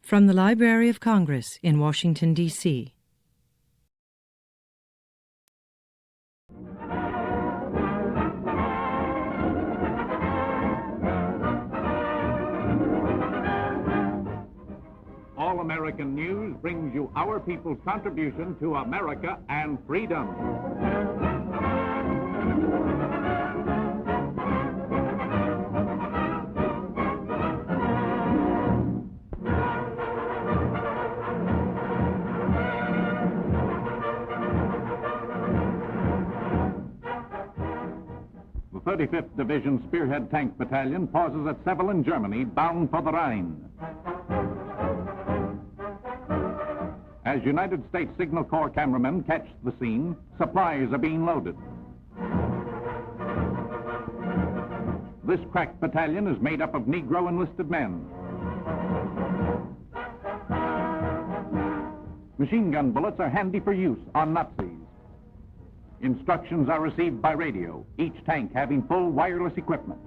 From the Library of Congress in Washington, D.C. All American News brings you our people's contribution to America and freedom. The 35th Division Spearhead Tank Battalion pauses at Seville in Germany, bound for the Rhine. As United States Signal Corps cameramen catch the scene, supplies are being loaded. This crack battalion is made up of Negro enlisted men. Machine gun bullets are handy for use on Nazis. Instructions are received by radio, each tank having full wireless equipment.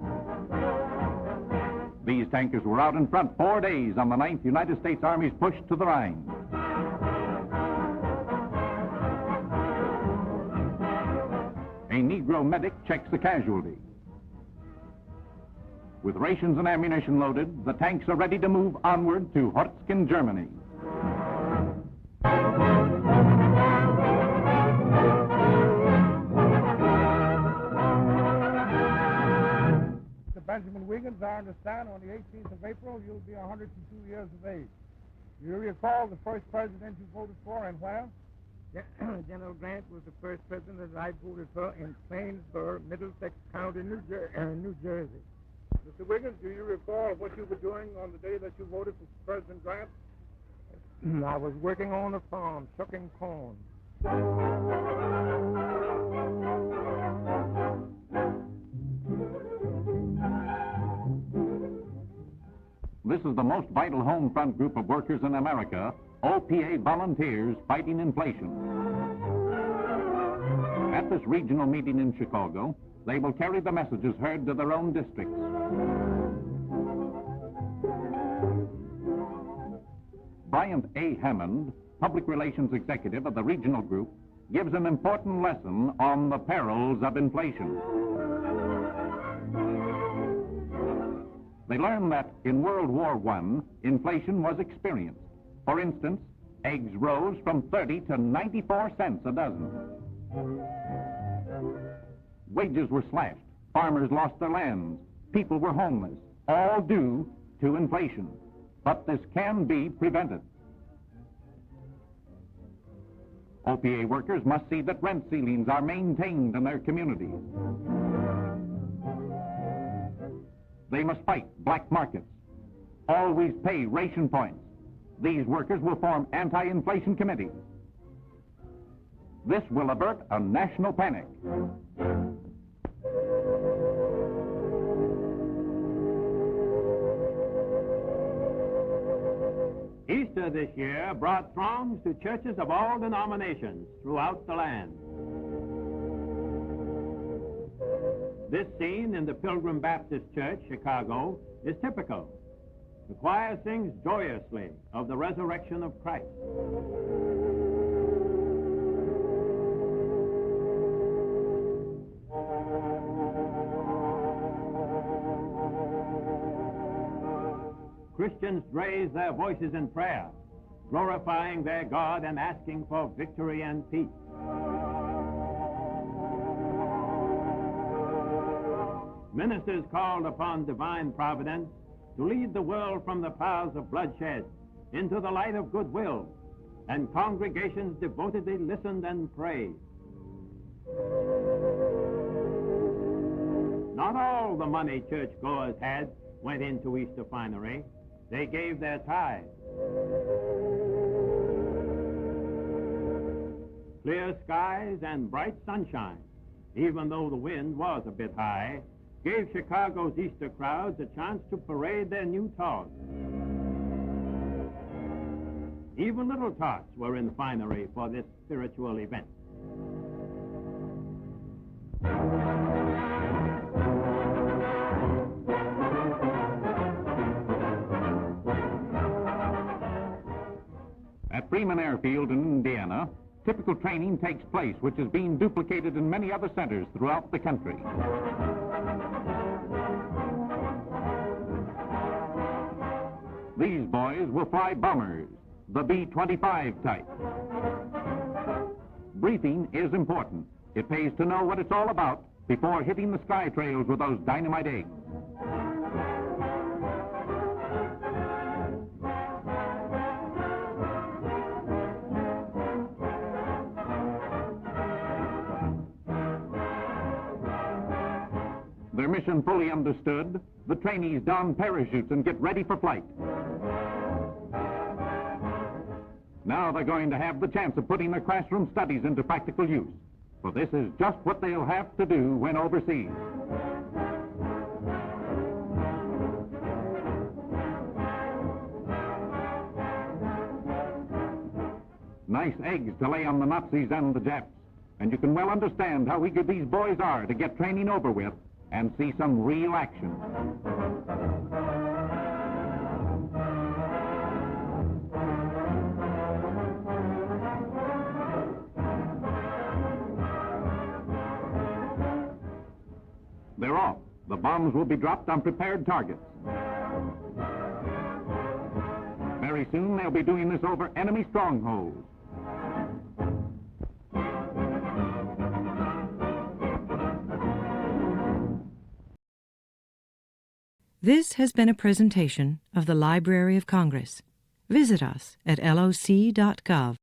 These tankers were out in front 4 days on the 9th United States Army's push to the Rhine. A Negro medic checks the casualty. With rations and ammunition loaded, the tanks are ready to move onward to Horsken, Germany. Benjamin Wiggins, I understand on the 18th of April you'll be 102 years of age. You recall the first president you voted for and where? General Grant was the first president that I voted for in Plainsboro, Middlesex County, New Jersey. Mr. Wiggins, do you recall what you were doing on the day that you voted for President Grant? I was working on a farm, shucking corn. This is the most vital home front group of workers in America, O.P.A. volunteers fighting inflation. At this regional meeting in Chicago, they will carry the messages heard to their own districts. Bryant A. Hammond, public relations executive of the regional group, gives an important lesson on the perils of inflation. They learned that in World War I, inflation was experienced. For instance, eggs rose from 30 to 94 cents a dozen. Wages were slashed, farmers lost their lands, people were homeless, all due to inflation. But this can be prevented. O.P.A. workers must see that rent ceilings are maintained in their communities. They must fight black markets. Always pay ration points. These workers will form anti-inflation committees. This will avert a national panic. Easter this year brought throngs to churches of all denominations throughout the land. This scene in the Pilgrim Baptist Church, Chicago, is typical. The choir sings joyously of the resurrection of Christ. Christians raise their voices in prayer, glorifying their God and asking for victory and peace. Ministers called upon divine providence to lead the world from the paths of bloodshed into the light of goodwill, and congregations devotedly listened and prayed. Not all the money churchgoers had went into Easter finery. They gave their tithes. Clear skies and bright sunshine, even though the wind was a bit high, gave Chicago's Easter crowds a chance to parade their new togs. Even little tots were in the finery for this spiritual event. At Freeman Airfield in Indiana, typical training takes place, which is being duplicated in many other centers throughout the country. These boys will fly bombers, the B-25 type. Briefing is important. It pays to know what it's all about before hitting the sky trails with those dynamite eggs. Their mission fully understood, the trainees don parachutes and get ready for flight. Now they're going to have the chance of putting their classroom studies into practical use, for this is just what they'll have to do when overseas. Nice eggs to lay on the Nazis and the Japs, and you can well understand how eager these boys are to get training over with and see some real action. They're off. The bombs will be dropped on prepared targets. Very soon they'll be doing this over enemy strongholds. This has been a presentation of the Library of Congress. Visit us at loc.gov.